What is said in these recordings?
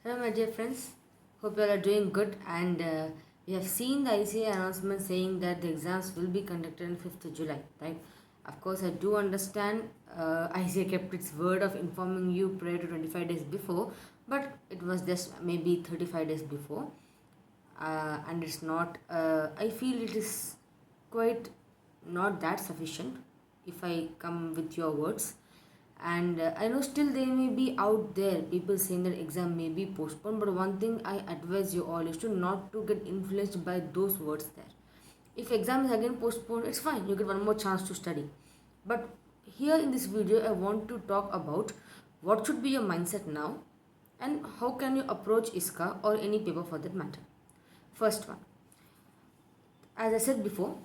Hello, my dear friends. Hope you all are doing good. And we have seen the ICA announcement saying that the exams will be conducted on 5th of July, right? Of course, I do understand ICA kept its word of informing you prior to 25 days before, but it was just maybe 35 days before. And it's not, I feel it is quite not that sufficient if I come with your words. And I know still there may be out there people saying that exam may be postponed, but one thing I advise you all is to not to get influenced by those words there. If exam is again postponed, it's fine, you get one more chance to study. But here in this video I want to talk about what should be your mindset now and how can you approach ISCA or any paper for that matter. First one, as I said before,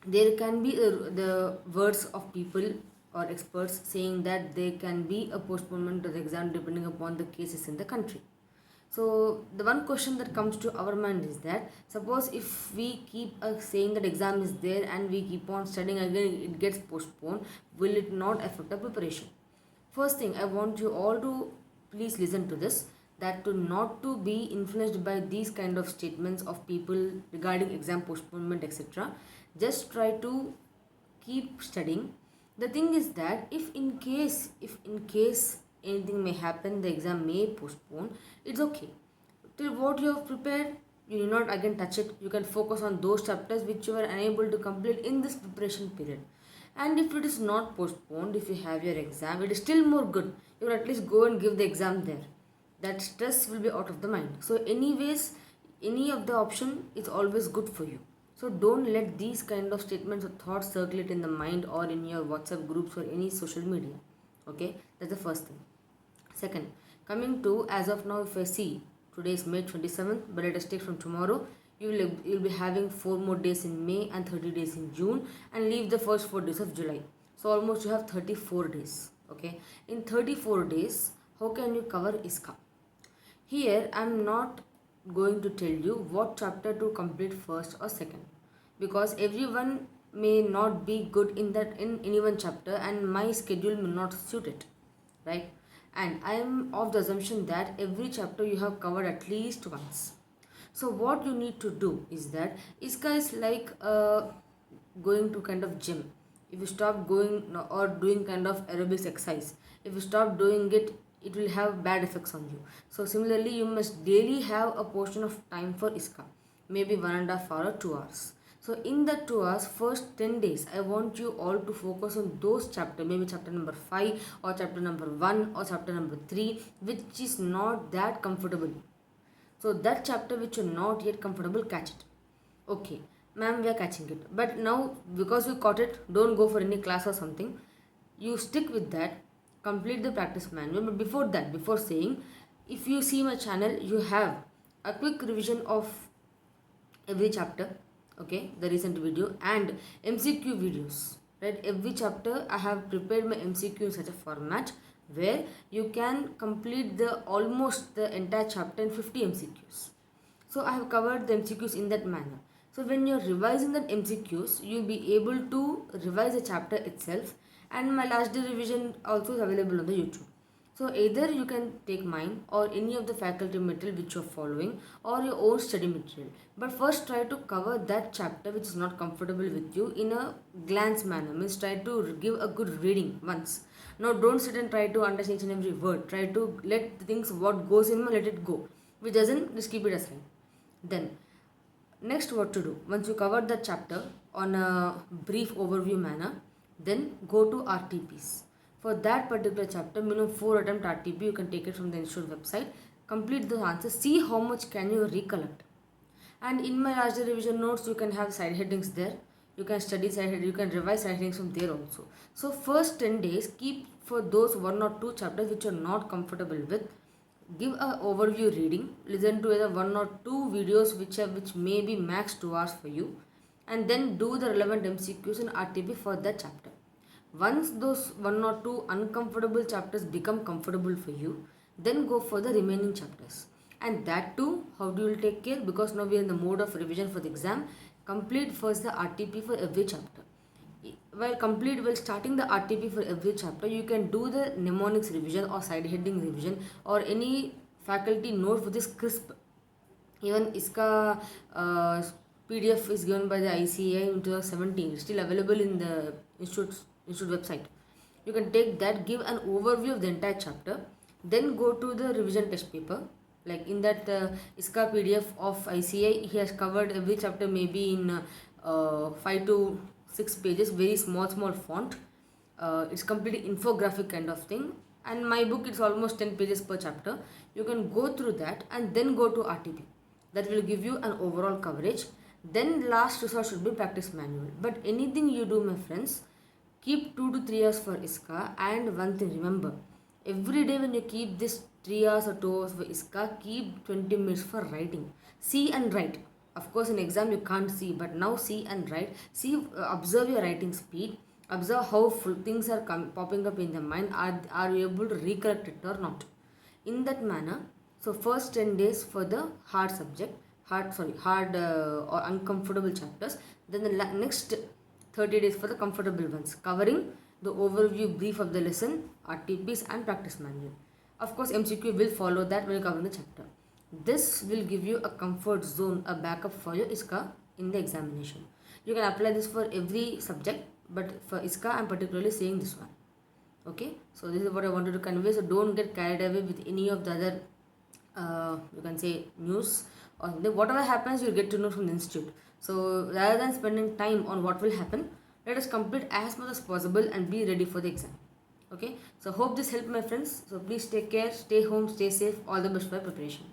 there can be the words of people or experts saying that there can be a postponement of the exam depending upon the cases in the country. So the one question that comes to our mind is that suppose if we keep saying that exam is there and we keep on studying again, it gets postponed, will it not affect the preparation? First thing, I want you all to please listen to this, that to not to be influenced by these kind of statements of people regarding exam postponement, etc. Just try to keep studying. The thing is that if in case anything may happen, the exam may postpone, it's okay. Till what you have prepared, you need not again touch it. You can focus on those chapters which you were unable to complete in this preparation period. And if it is not postponed, if you have your exam, it is still more good. You will at least go and give the exam there. That stress will be out of the mind. So anyways, any of the option is always good for you. So don't let these kind of statements or thoughts circulate in the mind or in your WhatsApp groups or any social media. Okay, that's the first thing. Second, coming to as of now, if I see today is May 27th, but let us take from tomorrow, you'll be having 4 more days in May and 30 days in June, and leave the first 4 days of July. So almost you have 34 days. Okay, in 34 days, how can you cover ISCA? Here I'm not going to tell you what chapter to complete first or second, because everyone may not be good in any one chapter and my schedule may not suit it, right? And I am of the assumption that every chapter you have covered at least once. So what you need to do is that ISCA is like going to kind of gym. If you stop going or doing kind of aerobics exercise, if you stop doing it, it will have bad effects on you. So similarly, you must daily have a portion of time for ISCA, maybe 1.5 hours or 2 hours. So in that 2 hours, first 10 days, I want you all to focus on those chapters, maybe chapter number 5 or chapter number 1 or chapter number 3, which is not that comfortable. So that chapter which you're not yet comfortable, catch it. Okay, ma'am, we are catching it. But now, because you caught it, don't go for any class or something. You stick with that, complete the practice manual. But before that, before saying, if you see my channel, you have a quick revision of every chapter, okay, the recent video, and MCQ videos, right? Every chapter I have prepared my MCQ in such a format where you can complete the almost the entire chapter in 50 MCQs. So I have covered the MCQs in that manner. So when you're revising that MCQs, you'll be able to revise the chapter itself, and my last day revision also is available on the YouTube. So either you can take mine or any of the faculty material which you're following or your own study material. But first try to cover that chapter which is not comfortable with you in a glance manner. Means try to give a good reading once. Now don't sit and try to understand each and every word. Try to let the things what goes in, let it go. Which doesn't, just keep it aside. Then next, what to do? Once you cover the chapter on a brief overview manner, then go to RTPs. For that particular chapter, minimum 4 attempt RTP, you can take it from the institute website. Complete the answers. See how much can you recollect. And in my last day revision notes, you can have side headings there. You can study side headings. You can revise side headings from there also. So first 10 days, keep for those 1 or 2 chapters which you're not comfortable with. Give a overview reading. Listen to either 1 or 2 videos which may be max 2 hours for you. And then do the relevant MCQs and RTP for that chapter. Once those 1 or 2 uncomfortable chapters become comfortable for you, then go for the remaining chapters. And that too, how do you take care? Because now we are in the mode of revision for the exam. Complete first the RTP for every chapter. While starting the RTP for every chapter, you can do the mnemonics revision or side heading revision or any faculty note which is crisp. Even ISCA PDF is given by the ICA in 2017. It's still available in the institute website. You can take that, give an overview of the entire chapter, then go to the revision test paper. Like in that ISCA PDF of ICA, he has covered every chapter maybe in 5 to 6 pages, very small font. It's completely infographic kind of thing. And my book, it's almost 10 pages per chapter. You can go through that and then go to RTP. That will give you an overall coverage. Then last resort should be practice manual. But anything you do, my friends, keep 2 to 3 hours for ISCA. And one thing, remember, every day when you keep this 3 hours or 2 hours for ISCA, keep 20 minutes for writing. See and write. Of course, in exam you can't see, but now see and write. See, observe your writing speed. Observe how things are popping up in the mind. Are you able to recollect it or not? In that manner, so first 10 days for the hard or uncomfortable chapters. Then the next 30 days for the comfortable ones, covering the overview brief of the lesson, RTPs and practice manual. Of course, MCQ will follow that when you cover the chapter. This will give you a comfort zone, a backup for your ISCA in the examination. You can apply this for every subject, but for ISCA, I am particularly saying this one. Okay, so this is what I wanted to convey. So don't get carried away with any of the other you can say news, or whatever happens you'll get to know from the institute. So rather than spending time on what will happen, let us complete as much as possible and be ready for the exam. Okay, so hope this helped, my friends. So please take care, stay home, stay safe. All the best for preparation.